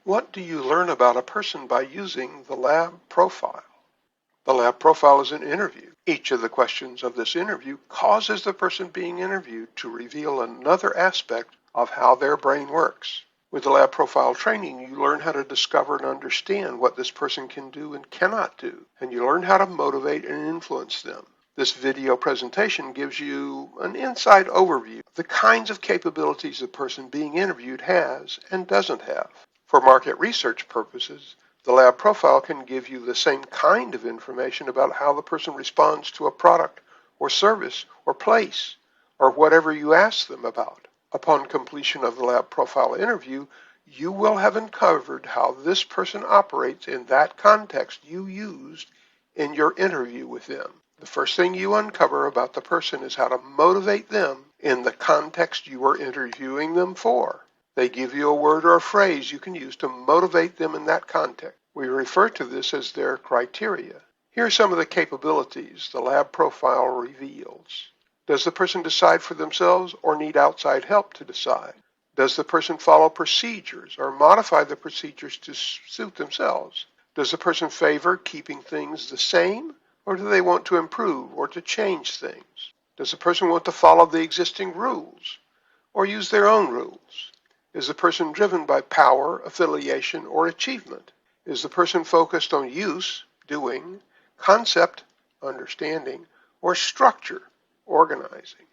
What do you learn about a person by using the lab profile? The lab profile is an interview. Each of the questions of this interview causes the person being interviewed to reveal another aspect of how their brain works. With the lab profile training, you learn how to discover and understand what this person can do and cannot do, and you learn how to motivate and influence them. This video presentation gives you an inside overview of the kinds of capabilities the person being interviewed has and doesn't have. For market research purposes, the lab profile can give you the same kind of information about how the person responds to a product or service or place or whatever you ask them about. Upon completion of the lab profile interview, you will have uncovered how this person operates in that context you used in your interview with them. The first thing you uncover about the person is how to motivate them in the context you are interviewing them for. They give you a word or a phrase you can use to motivate them in that context. We refer to this as their criteria. Here are some of the capabilities the lab profile reveals. Does the person decide for themselves or need outside help to decide? Does the person follow procedures or modify the procedures to suit themselves? Does the person favor keeping things the same, or do they want to improve or to change things? Does the person want to follow the existing rules or use their own rules? Is the person driven by power, affiliation, or achievement? Is the person focused on use, doing, concept, understanding, or structure, organizing?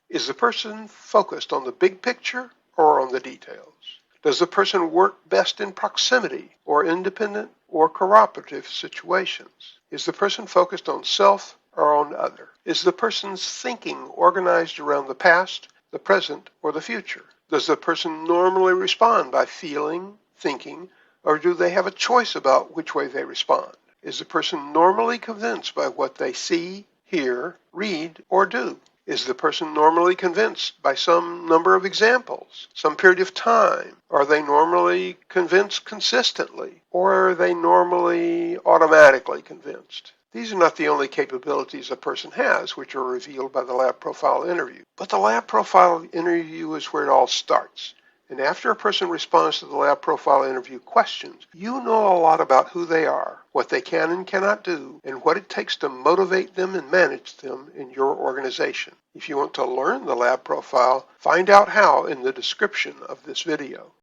Is the person focused on the big picture or on the details? Does the person work best in proximity or independent or cooperative situations? Is the person focused on self or on other? Is the person's thinking organized around the past, the present, or the future? Does the person normally respond by feeling, thinking, or do they have a choice about which way they respond? Is the person normally convinced by what they see, hear, read, or do? Is the person normally convinced by some number of examples, some period of time? Are they normally convinced consistently, or are they normally automatically convinced? These are not the only capabilities a person has, which are revealed by the lab profile interview. But the lab profile interview is where it all starts. And after a person responds to the lab profile interview questions, you know a lot about who they are, what they can and cannot do, and what it takes to motivate them and manage them in your organization. If you want to learn the lab profile, find out how in the description of this video.